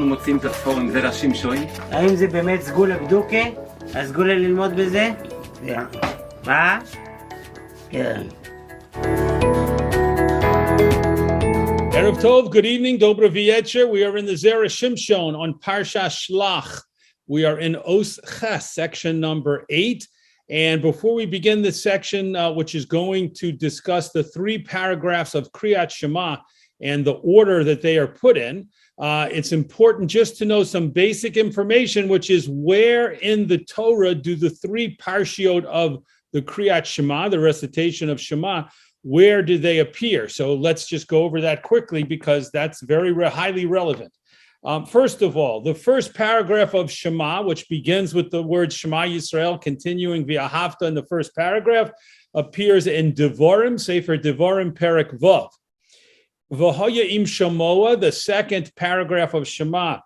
אנחנו מוצאים את הספורם זרה שמשון? האם זה באמת סגולה בדוקה? הסגולה ללמוד בזה? מה? כן. Erev Tov, good evening, Dobro V'yetcher. We are in the Zera Shimshon on Parsha Shlach. We are in Os Ches, section number 8. And before we begin this section, which is going to discuss the 3 paragraphs of Kriyat Shema and the order that they are put in, it's important just to know some basic information, which is where in the Torah do the 3 parshiot of the Kriyat Shema, the recitation of Shema, where do they appear? So let's just go over that quickly because that's very highly relevant. First of all, the first paragraph of Shema, which begins with the word Shema Yisrael, continuing via Hafta in the first paragraph, appears in Devarim, Sefer Devarim, Perek Vav. V'haya im Shamoa, the second paragraph of Shema,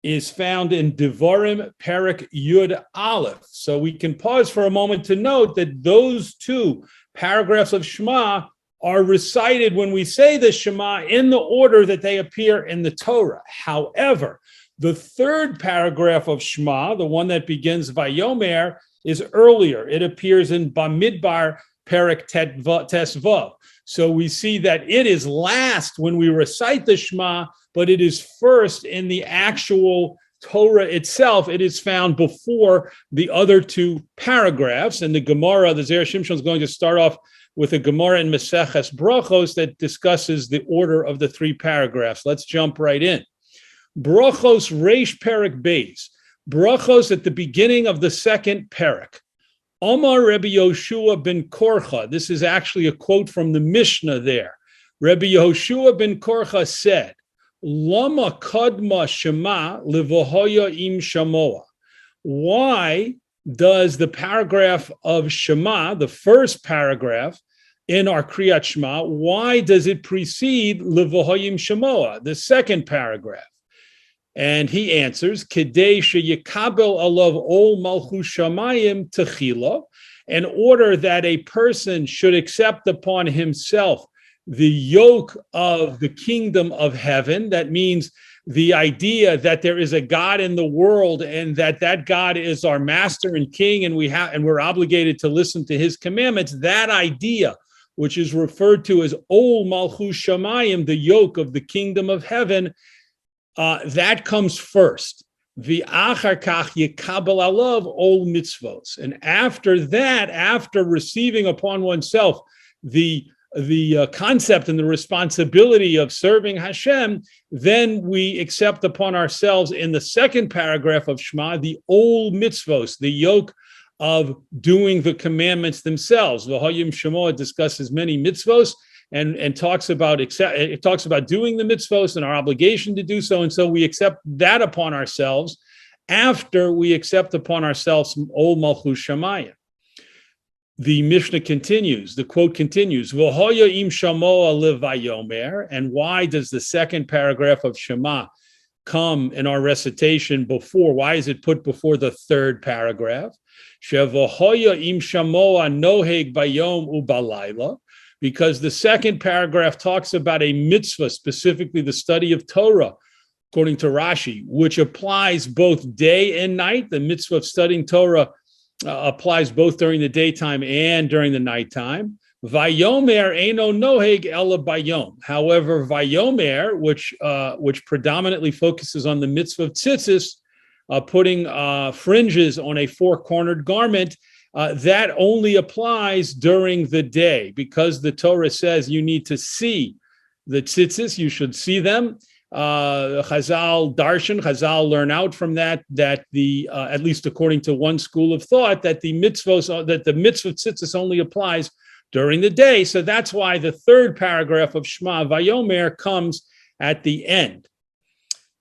is found in Devarim, Perek Yud Aleph. So we can pause for a moment to note that those 2 paragraphs of Shema are recited when we say the Shema in the order that they appear in the Torah. However, the 3rd paragraph of Shema, the one that begins Vayomer, is earlier. It appears in Bamidbar, Perek Tesvav. So we see that it is last when we recite the Shema, but it is first in the actual Torah itself. It is found before the other 2 paragraphs. And the Gemara, the Zera Shimshon, is going to start off with a Gemara in Maseches Brachos that discusses the order of the 3 paragraphs. Let's jump right in. Brachos Reish Perek Beis. Brachos at the beginning of the 2nd parak. Omar Rabbi Yehoshua ben Korcha. This is actually a quote from the Mishnah there. Rabbi Yehoshua ben Korcha said, Lama kadma shema levohoya im shamoa. Why does the paragraph of Shema, the first paragraph in our Kriyat Shema, why does it precede levohoya im shamoa, the 2nd paragraph? And he answers, Kedei sheyikabel alav ol malchus shamayim techila, in order that a person should accept upon himself the yoke of the kingdom of heaven. That means the idea that there is a God in the world and that God is our master and king, and we're obligated to listen to his commandments. That idea, which is referred to as Ol Malchus Shamayim, the yoke of the kingdom of heaven, that comes first. V'achar kach yekabel alav ol mitzvos. And after that, after receiving upon oneself the concept and the responsibility of serving Hashem, then we accept upon ourselves in the 2nd paragraph of Shema the old mitzvos, the yoke of doing the commandments themselves. V'hayim Shemoah discusses many mitzvos and talks about doing the mitzvos and our obligation to do so, and so we accept that upon ourselves after we accept upon ourselves old Malchus Shamayim. The Mishnah continues, the quote continues, V'hoya im shamoa levayomer. And why does the 2nd paragraph of Shema come in our recitation before? Why is it put before the 3rd paragraph? Shevohoya im shamoa noheg bayom ubalayla. Because the 2nd paragraph talks about a mitzvah, specifically the study of Torah, according to Rashi, which applies both day and night. The mitzvah of studying Torah applies both during the daytime and during the nighttime. Vayomer eino noheg ela bayom. However, Vayomer, which predominantly focuses on the mitzvah of tzitzis, putting fringes on a 4-cornered garment, that only applies during the day, because the Torah says you need to see the tzitzis, you should see them. Chazal learn out from that the at least according to one school of thought, that the mitzvah tzitzis only applies during the day. So that's why the 3rd paragraph of Shema Vayomer comes at the end.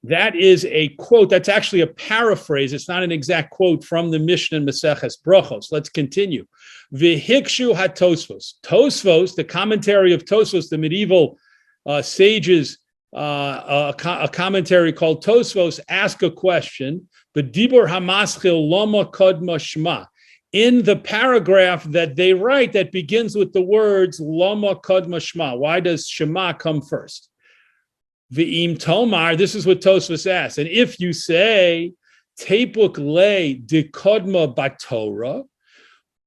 That is a quote. That's actually a paraphrase. It's not an exact quote from the Mishnah in Maseches Brachos. Let's continue. V'hikshu ha-Tosfos. Tosfos, the commentary of Tosfos, the medieval sages, a commentary called Tosfos, ask a question. B'dibur hamaschil lama kadma shema. In the paragraph that they write that begins with the words lama kadma shema. Why does Shema come first? V'im tomar, this is what Tosfos asks. And if you say, tepuk le dikodma batorah,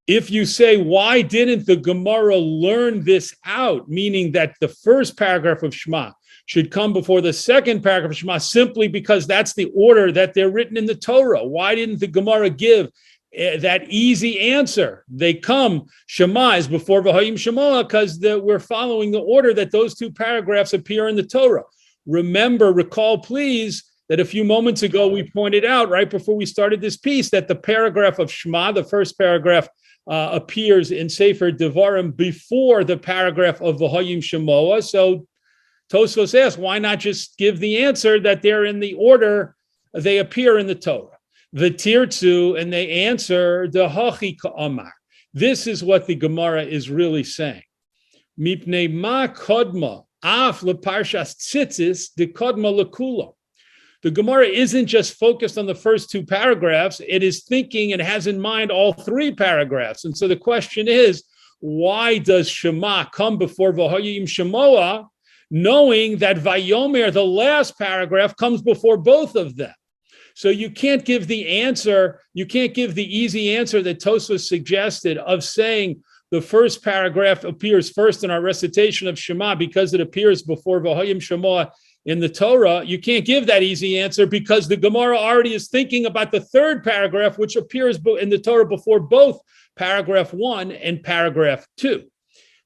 if you say, why didn't the Gemara learn this out, meaning that the first paragraph of Shema should come before the second paragraph of Shema simply because that's the order that they're written in the Torah? Why didn't the Gemara give that easy answer? They come, Shema is before V'hayim Shema, because we're following the order that those two paragraphs appear in the Torah. Recall, please, that a few moments ago we pointed out, right before we started this piece, that the paragraph of Shema, the first paragraph, appears in Sefer Devarim before the paragraph of V'hayim Shemoah. So Tosfos asks, why not just give the answer that they're in the order they appear in the Torah? V'tirtzu, and they answer, Dehachi ka'amar. This is what the Gemara is really saying. Mipnei ma kodma af leparshas tzitzis de kodma lekula. The Gemara isn't just focused on the first two paragraphs. It is thinking and has in mind all three paragraphs. And so the question is, why does Shema come before V'hayim Shemoah, knowing that Vayomer, the last paragraph, comes before both of them? So you can't give the answer, you can't give the easy answer that Tosfos suggested of saying the first paragraph appears first in our recitation of Shema because it appears before V'hayim Shemoah in the Torah. You can't give that easy answer because the Gemara already is thinking about the third paragraph, which appears in the Torah before both paragraph 1 and paragraph 2.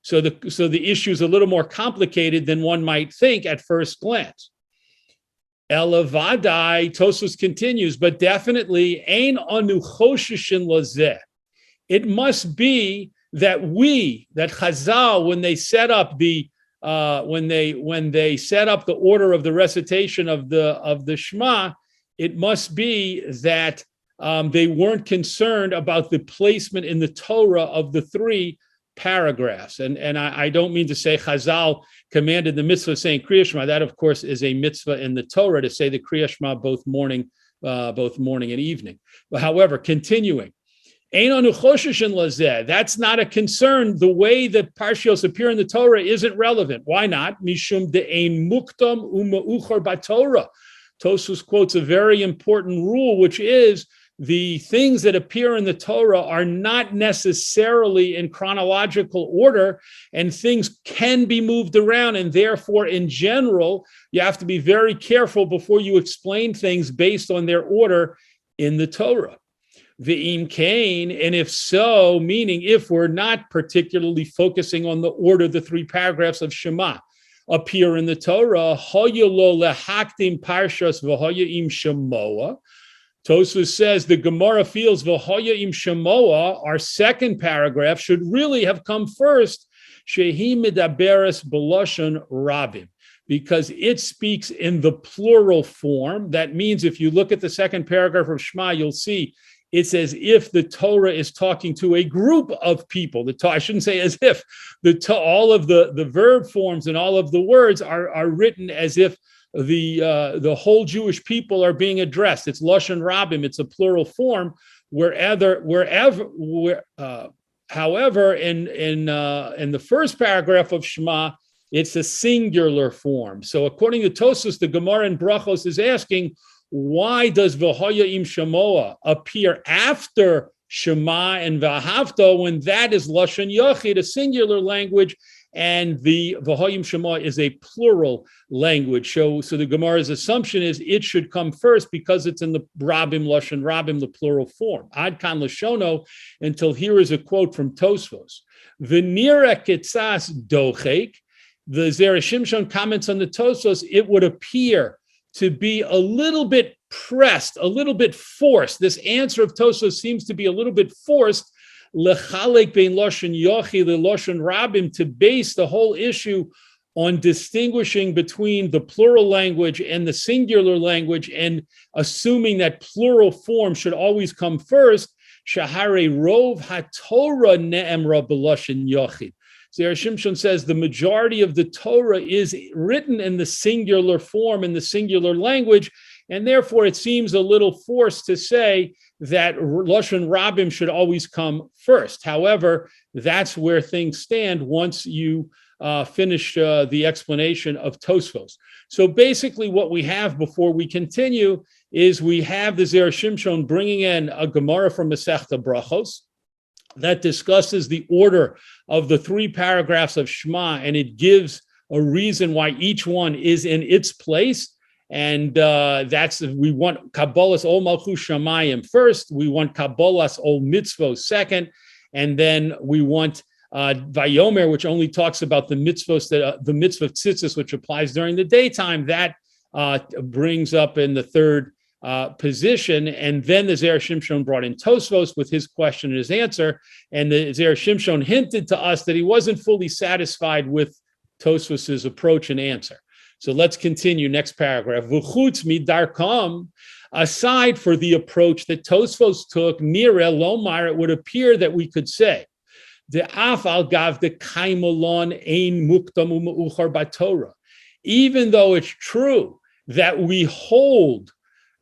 So the issue is a little more complicated than one might think at first glance. Elavadai, Tosfos continues, but definitely ein anu choshishin lazeh. It must be that Chazal, when they set up the when they set up the order of the recitation of the Shema, it must be that they weren't concerned about the placement in the Torah of the three paragraphs. And I don't mean to say Chazal commanded the mitzvah of saying Kriya Shema. That, of course, is a mitzvah in the Torah to say the Kriya Shema both morning and evening. But however, continuing, that's not a concern. The way that parshios appear in the Torah isn't relevant. Why not? Mishum de'ein muktam uma'uchar b'Torah. Tosfos quotes a very important rule, which is the things that appear in the Torah are not necessarily in chronological order, and things can be moved around. And therefore, in general, you have to be very careful before you explain things based on their order in the Torah. V'im kain, and if so, meaning if we're not particularly focusing on the order the three paragraphs of Shema appear in the Torah, hoyelo lehakdim parshas v'hoyim shemoah. Tosfos says the Gemara feels v'hoyim shemoah, our second paragraph, should really have come first, shehi medaberes b'lashon rabim, because it speaks in the plural form. That means if you look at the second paragraph of Shema, you'll see it's as if the Torah is talking to a group of people. I shouldn't say as if. All of the verb forms and all of the words are written as if the whole Jewish people are being addressed. It's Lashon Rabim. It's a plural form. However, in the first paragraph of Shema, it's a singular form. So according to Tosfos, the Gemara in Brachos is asking, why does V'hoyim Shemoah appear after Shema and V'ahavta when that is Lashon Yachid, a singular language, and the V'hoyim Shemoah is a plural language? So the Gemara's assumption is it should come first because it's in the Rabim, Lashon Rabim, the plural form. Ad kan Lashono, until here is a quote from Tosfos. V'nira ketzas dochek, the Zera Shimshon comments on the Tosfos, it would appear to be a little bit pressed, a little bit forced. This answer of Tosfos seems to be a little bit forced, lechalek bein lashon yochi lelashon rabim, to base the whole issue on distinguishing between the plural language and the singular language and assuming that plural form should always come first. Shahare rov haTorah ne'emra b'lashon yochid. Zera Shimshon says the majority of the Torah is written in the singular form, in the singular language, and therefore it seems a little forced to say that Lashon Rabim should always come first. However, that's where things stand once you finish the explanation of Tosfos. So basically what we have before we continue is we have the Zera Shimshon bringing in a Gemara from Masechta Brachos that discusses the order of the 3 paragraphs of Shema, and it gives a reason why each one is in its place. And we want Kabbalas Ol Malchus Shamayim first, we want Kabbalas Ol Mitzvos second, and then we want Vayomer, which only talks about the mitzvos, the mitzvah of tzitzis, which applies during the daytime, that brings up in the third position. And then the Zera Shimshon brought in Tosfos with his question and his answer. And the Zera Shimshon hinted to us that he wasn't fully satisfied with Tosfos's approach and answer. So let's continue. Next paragraph. V'chutz midarkam, aside for the approach that Tosfos took, nireh lomar, it would appear that we could say, the afal gav the kaimolon ein muktam u'meuchar b'Torah. Even though it's true that we hold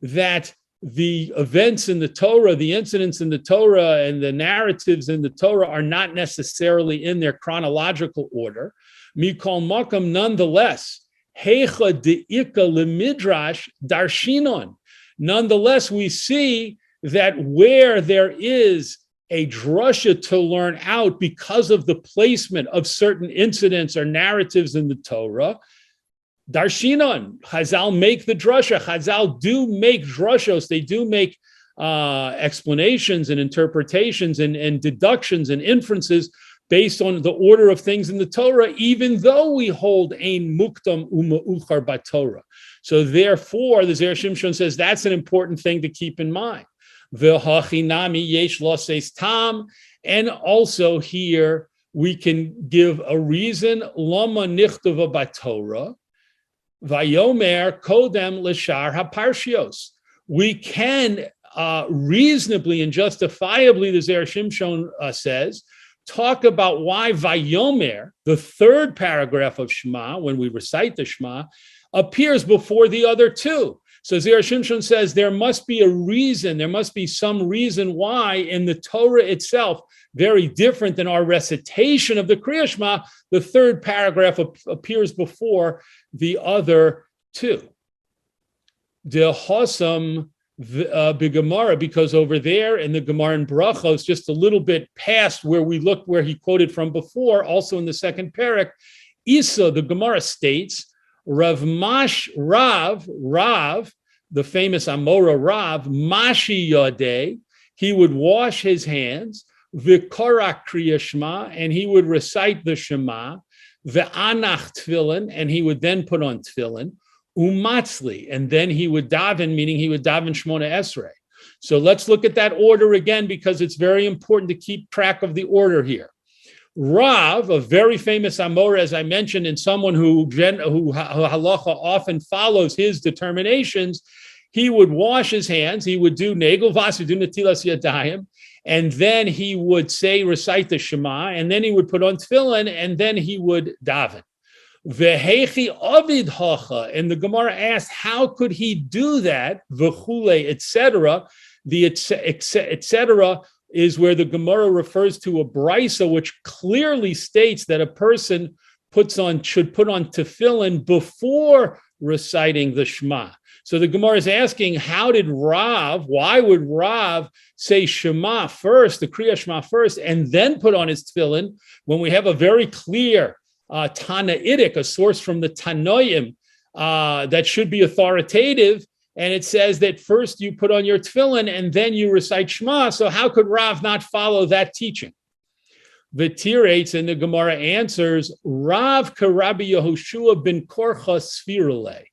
that the events in the Torah, the incidents in the Torah, and the narratives in the Torah are not necessarily in their chronological order, mikol makam, nonetheless, heicha de'ika lemidrash darshinon. Nonetheless, we see that where there is a drasha to learn out because of the placement of certain incidents or narratives in the Torah, darshinon, Chazal make the drasha. Chazal do make drashos. They do make explanations and interpretations and deductions and inferences based on the order of things in the Torah, even though we hold ein muktam u'meuchar b'Torah. So therefore, the Zera Shimshon says that's an important thing to keep in mind. V'hachinami yesh loses tam, and also here we can give a reason. Lama nichtava b'Torah, vayomer kodem l'shar haparshios. We can reasonably and justifiably, the Zera Shimshon says, talk about why vayomer, the third paragraph of Shema, when we recite the Shema, appears before the other 2. So Zera Shimshon says there must be a reason, there must be some reason why in the Torah itself, very different than our recitation of the Kriya Shema, the third paragraph appears before the other 2. The Hosam B'Gemara, because over there in the Gemara in Brachos, just a little bit past where we looked, where he quoted from before, also in the second parak, Isa, the Gemara states, Rav, the famous Amora Rav, Mashi Yodeh, he would wash his hands, V'korak Kriya Shema, and he would recite the Shema, V'anach Tfilin, and he would then put on Tfilin, Umatzli, and then he would daven, meaning he would daven Shmona Esrei. So let's look at that order again, because it's very important to keep track of the order here. Rav, a very famous Amora, as I mentioned, and someone who halacha often follows his determinations, he would wash his hands, he would do negel vas, do netilas yadayim, and then he would recite the Shema, and then he would put on tefillin, and then he would daven. Vehechi avid hacha, and the Gemara asked, how could he do that? V'chule, etc. The etc. is where the Gemara refers to a brisa, which clearly states that a person should put on tefillin before reciting the Shema. So the Gemara is asking, why would Rav say Shema first, the Kriya Shema first, and then put on his tefillin, when we have a very clear Tanaitic, a source from the Tanoim that should be authoritative, and it says that first you put on your tefillin and then you recite Shema. So how could Rav not follow that teaching? V'tirates, and the Gemara answers, Rav k'Rabbi Yehoshua ben Korcha sfirule.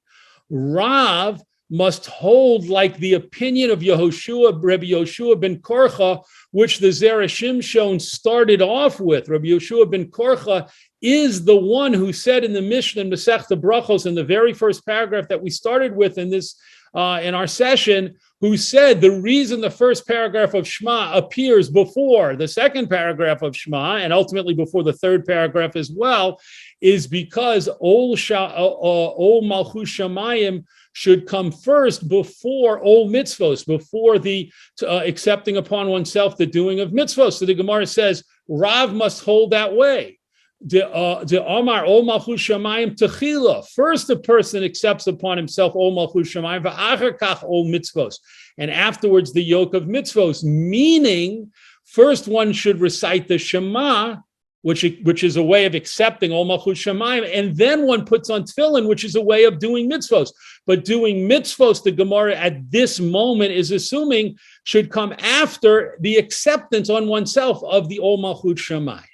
Rav must hold like the opinion of Rabbi Yehoshua ben Korcha, which the Zera Shimshon started off with. Rabbi Yehoshua ben Korcha is the one who said in the Mishnah in Masechta Brachos, in the very first paragraph that we started with in this in our session, who said the reason the first paragraph of Shema appears before the second paragraph of Shema, and ultimately before the third paragraph as well, is because Ol Malchus Shamayim should come first before Ol Mitzvos, before the accepting upon oneself the doing of mitzvos. So the Gemara says, Rav must hold that way. the Omar Ol Malchus Shamayim Techila. First, the person accepts upon himself Ol Malchus Shamayim, va'achar kach Ol Mitzvos, and afterwards the yoke of mitzvos. Meaning, first one should recite the Shema, which is a way of accepting Ol Malchus Shamayim, and then one puts on tefillin, which is a way of doing mitzvos. But doing mitzvos, the Gemara at this moment is assuming should come after the acceptance on oneself of the Ol Malchus Shamayim.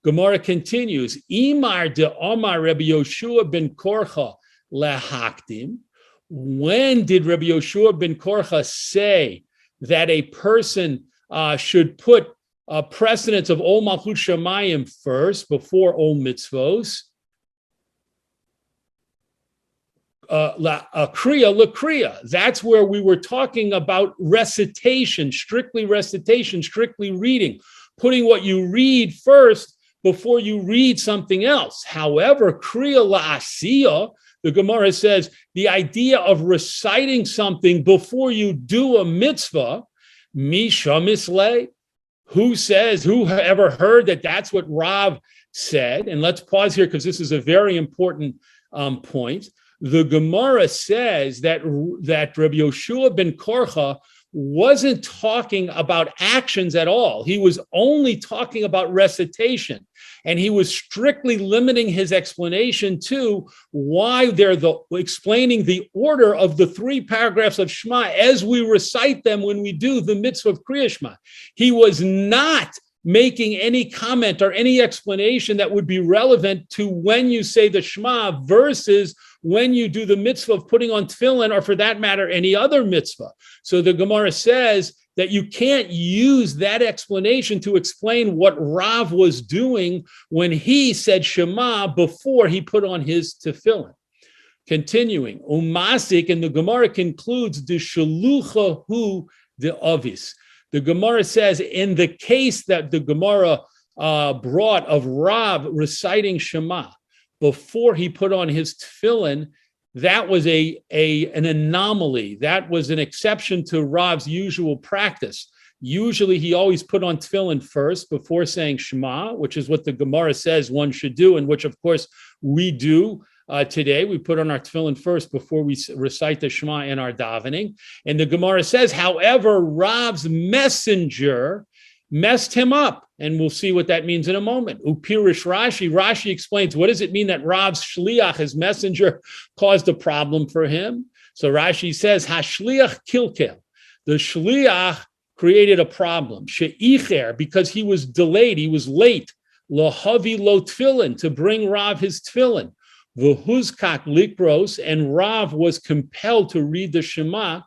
Gemara continues, Imar de Omar Rabbi Yoshua ben Korcha lehakdim. When did Rabbi Yoshua ben Korcha say that a person should put precedence of Ol Malchut Shamayim first before Ol Mitzvos? Kriya l'kriya. That's where we were talking about recitation, strictly reading, putting what you read first before you read something else. However, kriya la'asiya, the Gemara says, the idea of reciting something before you do a mitzvah, misha mislei. Who ever heard that that's what Rav said? And let's pause here because this is a very important point. The Gemara says that Rabbi Yoshua ben Korcha wasn't talking about actions at all. He was only talking about recitation. And he was strictly limiting his explanation to why they're explaining the order of the 3 paragraphs of Shema as we recite them when we do the mitzvah of Kriya Shema. He was not making any comment or any explanation that would be relevant to when you say the Shema versus when you do the mitzvah of putting on tefillin, or for that matter, any other mitzvah. So the Gemara says that you can't use that explanation to explain what Rav was doing when he said Shema before he put on his tefillin. Continuing, Umasik, and the Gemara concludes, the shalucha hu the avis. The Gemara says, in the case that the Gemara brought of Rav reciting Shema before he put on his tefillin, that was an anomaly. That was an exception to Rav's usual practice. Usually he always put on tefillin first before saying Shema, which is what the Gemara says one should do, and which of course we do today. We put on our tefillin first before we recite the Shema in our davening. And the Gemara says, however, Rav's messenger messed him up. And we'll see what that means in a moment. Upirish Rashi explains, what does it mean that Rav's shliach, his messenger, caused a problem for him? So Rashi says, hashliach kilkel. The shliach created a problem. She'icher, because he was delayed, he was late. Lohavi lo tefillin, to bring Rav his tefillin. V'huzkak likros, and Rav was compelled to read the Shema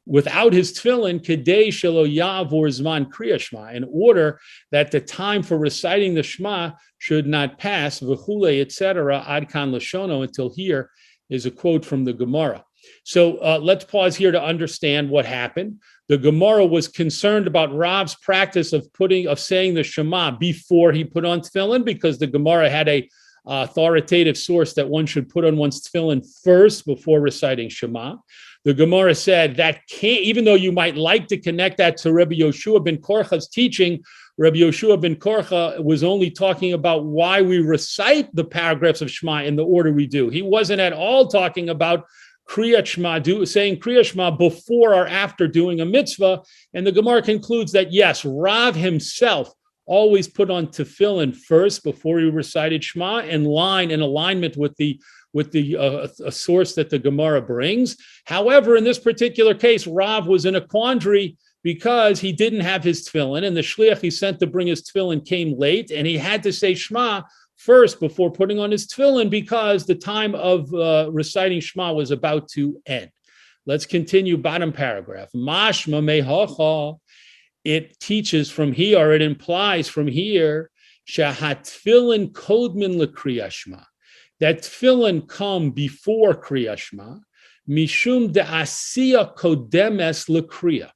without his tefillin, kedei shelo ya'avor zman kriya Shema, in order that the time for reciting the Shema should not pass, v'chule, etc., ad kan lashono, until here is a quote from the Gemara. So let's pause here to understand what happened. The Gemara was concerned about Rav's practice of saying the Shema before he put on tefillin, because the Gemara had a authoritative source that one should put on one's tefillin first before reciting Shema. The Gemara said that can't, even though you might like to connect that to Rabbi Yoshua ben Korcha's teaching, Rabbi Yoshua ben Korcha was only talking about why we recite the paragraphs of Shema in the order we do. He wasn't at all talking about Kriya Shema, saying Kriya Shema before or after doing a mitzvah. And the Gemara concludes that yes, Rav himself always put on tefillin first before he recited Shema, in alignment with the a source that the Gemara brings. However, in this particular case, Rav was in a quandary because he didn't have his tefillin, and the shliach he sent to bring his tefillin came late, and he had to say Shema first before putting on his tefillin because the time of reciting Shema was about to end. Let's continue, bottom paragraph. Mashma mehacha. It teaches from here, or it implies from here, shahat tefillin kodmin lekriya Shema, that tefillin come before Kriya Shema, mishum de'asiya kodemes lekriya,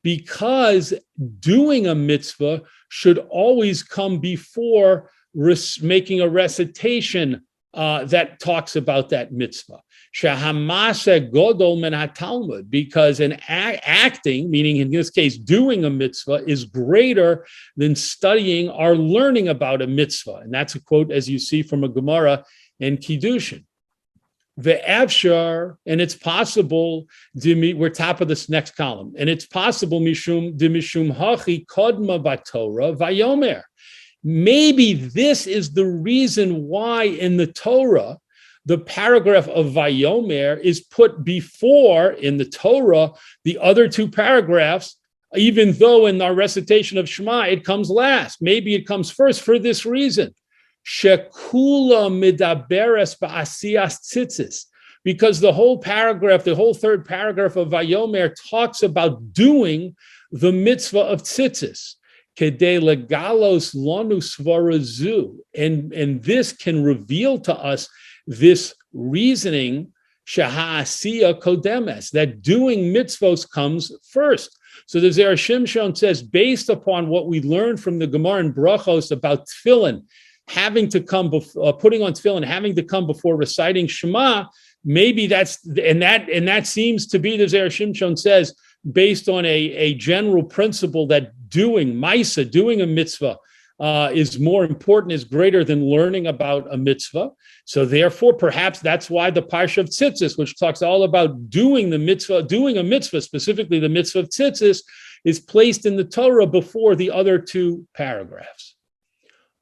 because doing a mitzvah should always come before making a recitation that talks about that mitzvah. Shahamase godol min haTalmud, because an acting, meaning in this case doing a mitzvah, is greater than studying or learning about a mitzvah. And that's a quote, as you see, from a Gemara in Kiddushin. Ve'avshar, and it's possible, we're top of this next column, and it's possible mishum hachi kodma baTorah vayomer. Maybe this is the reason why in the Torah, the paragraph of Vayomer is put before, in the Torah, the other two paragraphs, even though in our recitation of Shema, it comes last. Maybe it comes first for this reason. Shekula midaberes ba'asiyas tzitzis. Because the whole paragraph, the whole third paragraph of Vayomer talks about doing the mitzvah of tzitzis. Kedei legalos lanu svarazu. And this can reveal to us this reasoning, shaha'asiya kodemes, that doing mitzvos comes first. So the Zera Shimshon says, based upon what we learned from the Gemara and Brachos about tefillin, having to come before, putting on tefillin, having to come before reciting Shema, maybe that's, and that seems to be, the Zera Shimshon says, based on a general principle that doing Maisa, doing a mitzvah, is more important, is greater than learning about a mitzvah. So therefore, perhaps that's why the Parsha of Tzitzis, which talks all about doing the mitzvah, doing a mitzvah, specifically the mitzvah of Tzitzis, is placed in the Torah before the other two paragraphs.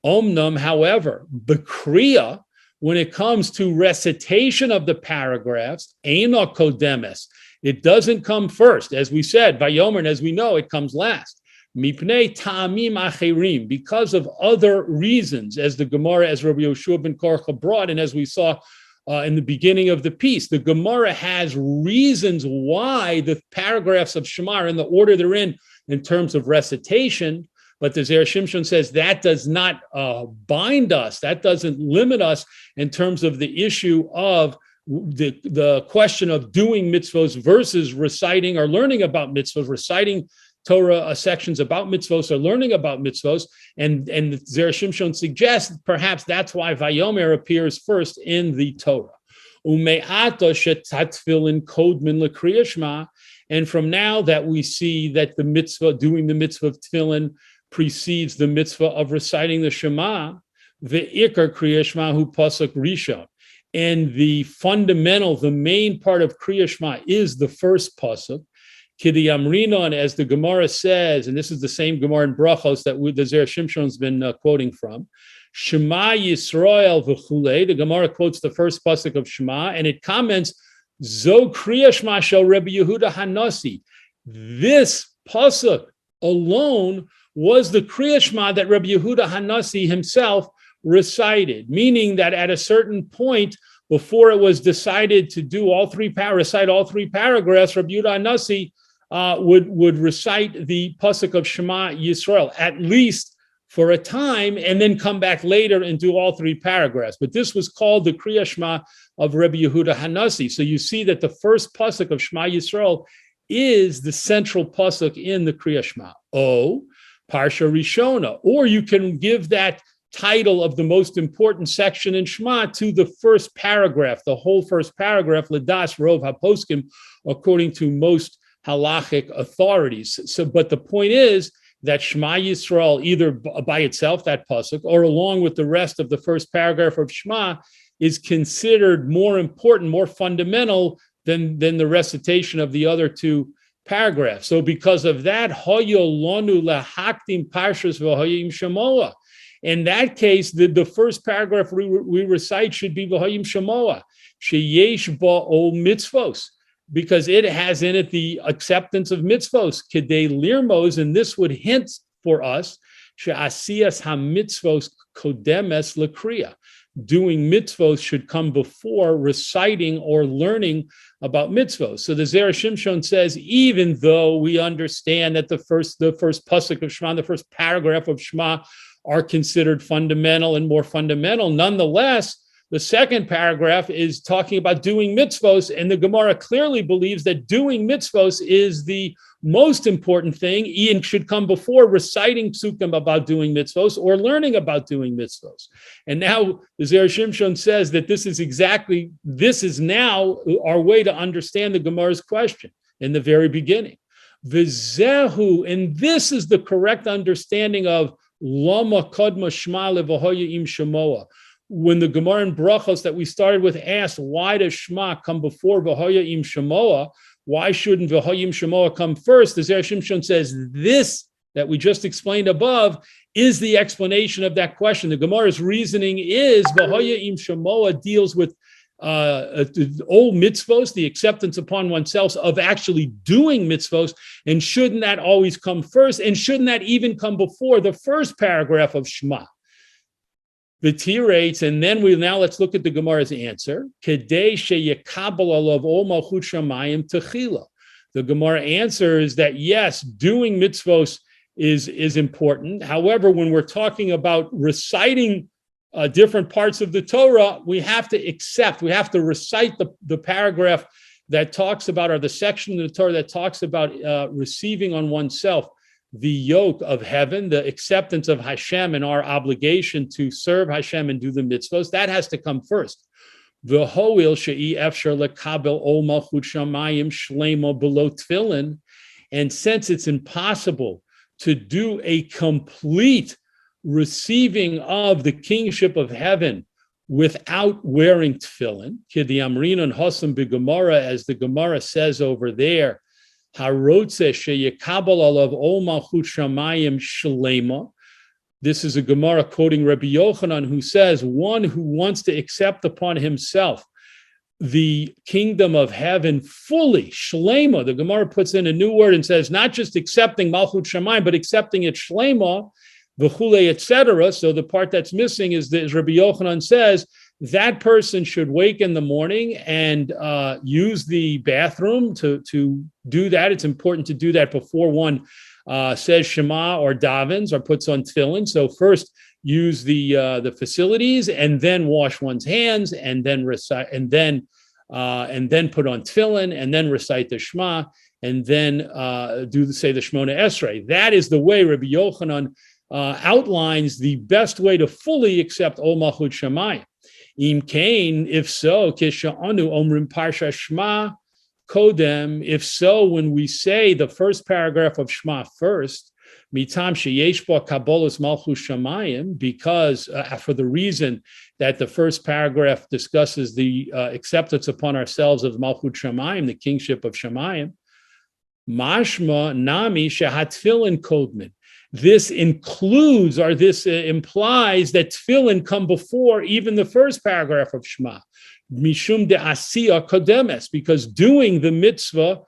Omnam, however, the Kriya, when it comes to recitation of the paragraphs, Eina Kodemes, it doesn't come first. As we said, Vayomer, and as we know, it comes last. Mipnei ta'amim acherim, because of other reasons, as the Gemara, as Rabbi Yoshua ben Korcha brought, and as we saw in the beginning of the piece, the Gemara has reasons why the paragraphs of Shema are in the order they're in terms of recitation. But the Zera Shimshon says that does not bind us, that doesn't limit us in terms of the issue of the question of doing mitzvos versus reciting or learning about mitzvos, reciting Torah sections about mitzvos or learning about mitzvos. And Zera Shimshon suggests perhaps that's why Vayomer appears first in the Torah. And from now that we see that the mitzvah, doing the mitzvah of tefillin, precedes the mitzvah of reciting the Shema, the Ikar Kriya Shema hu pasuk rishon. And the fundamental, the main part of Kriya Shema is the first pasuk. Kidi Amrinon, as the Gemara says, and this is the same Gemara in Brachos that the Zera Shimshon's been quoting from, Shema Yisrael v'chulei. The Gemara quotes the first pasuk of Shema, and it comments, Zo Kriya Shema shel Rabbi Yehuda Hanasi. This pasuk alone was the Kriya Shema that Rabbi Yehuda Hanasi himself recited, meaning that at a certain point, before it was decided to do recite all three paragraphs, Rabbi Yehuda Hanasi would recite the pasuk of Shema Yisrael, at least for a time, and then come back later and do all three paragraphs. But this was called the Kriya Shema of Rabbi Yehuda Hanasi. So you see that the first pasuk of Shema Yisrael is the central pasuk in the Kriya Shema. Parsha Rishona, or you can give that title of the most important section in Shema to the first paragraph, the whole first paragraph, Ladas Rov HaPoskim, according to most halachic authorities. So, but the point is that Shema Yisrael, either by itself, that pasuk, or along with the rest of the first paragraph of Shema, is considered more important, more fundamental than the recitation of the other two paragraphs. So because of that, in that case, the first paragraph we recite should be V'hayim Shemoa, sheyesh ba'ol mitzvos, because it has in it the acceptance of mitzvos, kedei lirmos, and this would hint for us, she'asiyas ha-mitzvos kodemes l'kriya. Doing mitzvos should come before reciting or learning about mitzvos. So the Zera Shimshon says, even though we understand that the first pasuk of Shema, the first paragraph of Shema, are considered fundamental and more fundamental, nonetheless, The second paragraph is talking about doing mitzvos, and the Gemara clearly believes that doing mitzvos is the most important thing. Ian should come before reciting psukim about doing mitzvos or learning about doing mitzvos. And now the Zera Shimshon says that this is now our way to understand the Gemara's question in the very beginning. V'zehu, and this is the correct understanding of Lama Kodma Shema Levahoya Im Shemoa. When the Gemara in Brachos that we started with asked, why does Shema come before Vahoya Im Shemoa? Why shouldn't Vahoya Im Shemoa come first? The Zera Shimshon says this that we just explained above is the explanation of that question. The Gemara's reasoning is Vahoya Im Shemoa deals with old mitzvos, the acceptance upon oneself of actually doing mitzvos, and shouldn't that always come first? And shouldn't that even come before the first paragraph of Shema? The T-rates, and then let's look at the Gemara's answer. The Gemara answers that yes, doing mitzvos is important. However, when we're talking about reciting different parts of the Torah, we have to recite the paragraph that talks about, or the section of the Torah that talks about receiving on oneself the yoke of heaven, the acceptance of Hashem and our obligation to serve Hashem and do the mitzvos. That has to come first. The hoil she'i efshar lekabel ol malchut shamayim shlema below tefillin, and since it's impossible to do a complete receiving of the kingship of heaven without wearing tefillin, kidi amrin and hosam b'gemara, as the Gemara says over there, harotze sheyekabel alav ol malchut shamayim shlema. This is a Gemara quoting Rabbi Yochanan, who says, one who wants to accept upon himself the kingdom of heaven fully, shlema. The Gemara puts in a new word and says, not just accepting malchut shamayim, but accepting it shlema, v'chule, etc. So the part that's missing is that, as Rabbi Yochanan says, that person should wake in the morning and use the bathroom to do that. It's important to do that before one says Shema or davens or puts on tefillin. So first use the facilities, and then wash one's hands, and then recite, and then put on tefillin, and then recite the Shema, and then say the Shmona Esrei. That is the way Rabbi Yochanan outlines the best way to fully accept Ol Malchut Shamayim. Im Kain, if so, Kisha'anu Omrim Parsha Shema Kodem. If so, when we say the first paragraph of Shema first, Mitam Sheyesh Bo Kabbalas Malchut Shamayim, because for the reason that the first paragraph discusses the acceptance upon ourselves of Malchut Shamayim, the kingship of Shamayim. Mashma Nami Shehatfilin Kodmin. This includes, or this implies, that tefillin come before even the first paragraph of Shema. Mishum de asiya kodemes, because doing the mitzvah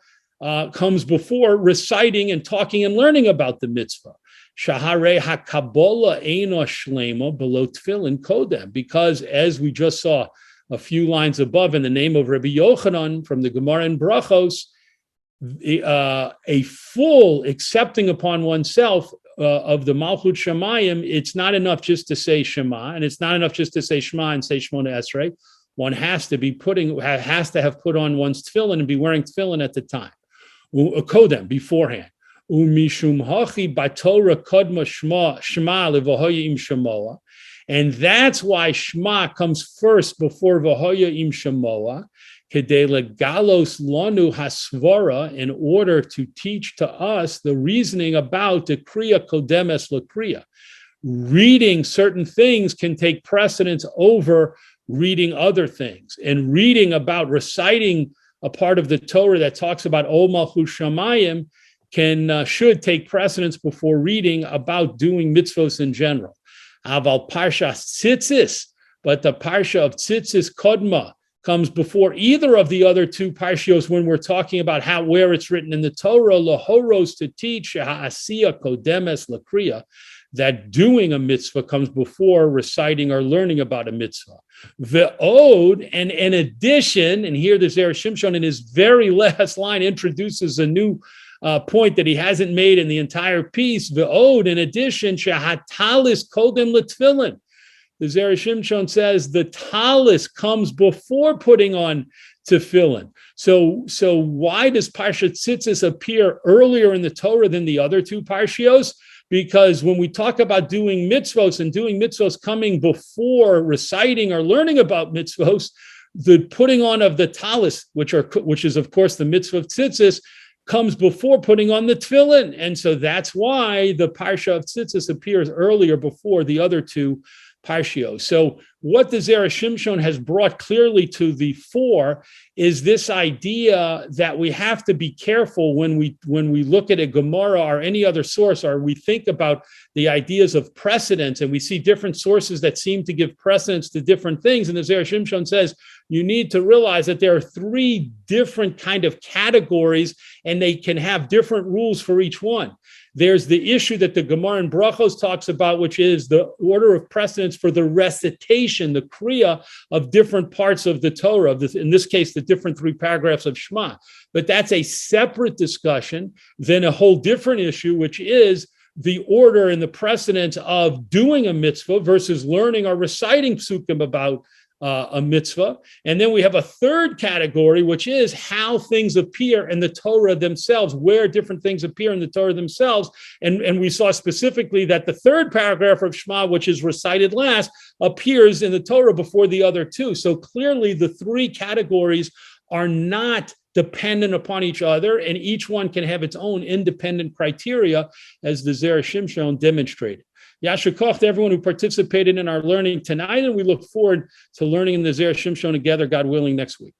comes before reciting and talking and learning about the mitzvah. Shahare hakabola eino shlema below tefillin kodem, because as we just saw a few lines above in the name of Rabbi Yochanan from the Gemara in Brachos, a full accepting upon oneself of the Malchut Shamayim, it's not enough just to say Shema, and it's not enough just to say Shema and say Shmona Esrei. One has to have put on one's tefillin and be wearing tefillin at the time, kodem, beforehand. Umishum hachi batorah kodma Shema levahoya im shemoa, and that's why Shema comes first before vahoya im shemoa. Galos lanu hasvara, in order to teach to us the reasoning about the kriya kodemes lakriya. Reading certain things can take precedence over reading other things, and reading about reciting a part of the Torah that talks about Ol Malchut Shamayim should take precedence before reading about doing mitzvos in general. Aval Parsha Tzitzis, but the Parsha of Tzitzis Kodma comes before either of the other two parshios when we're talking about where it's written in the Torah, lahoros, to teach ha'asiya kodemes lakriya, that doing a mitzvah comes before reciting or learning about a mitzvah. Ve'od, and in addition, and here the Zera Shimshon in his very last line introduces a new point that he hasn't made in the entire piece. Ve'od, in addition, shehatalis kodem l'tefillin, the Zera Shimshon says the talis comes before putting on tefillin. So why does Parsha Tzitzis appear earlier in the Torah than the other two parshios? Because when we talk about doing mitzvos and doing mitzvos coming before reciting or learning about mitzvos, the putting on of the talis, which is of course the mitzvah of tzitzis, comes before putting on the tefillin, and so that's why the parsha of tzitzis appears earlier before the other two parshios. So what the Zera Shimshon has brought clearly to the fore is this idea that we have to be careful when we look at a Gemara or any other source, or we think about the ideas of precedence, and we see different sources that seem to give precedence to different things. And the Zera Shimshon says you need to realize that there are three different kind of categories, and they can have different rules for each one. There's the issue that the Gemara in Brachos talks about, which is the order of precedence for the recitation, the kriya of different parts of the Torah, in this case, the different three paragraphs of Shema. But that's a separate discussion than a whole different issue, which is the order and the precedence of doing a mitzvah versus learning or reciting psukim about a mitzvah. And then we have a third category, which is how things appear in the Torah themselves, where different things appear in the Torah themselves. And we saw specifically that the third paragraph of Shema, which is recited last, appears in the Torah before the other two. So clearly the three categories are not dependent upon each other, and each one can have its own independent criteria, as the Zera Shimshon demonstrated. Yasher koach to everyone who participated in our learning tonight, and we look forward to learning in the Zera Shimshon together, God willing, next week.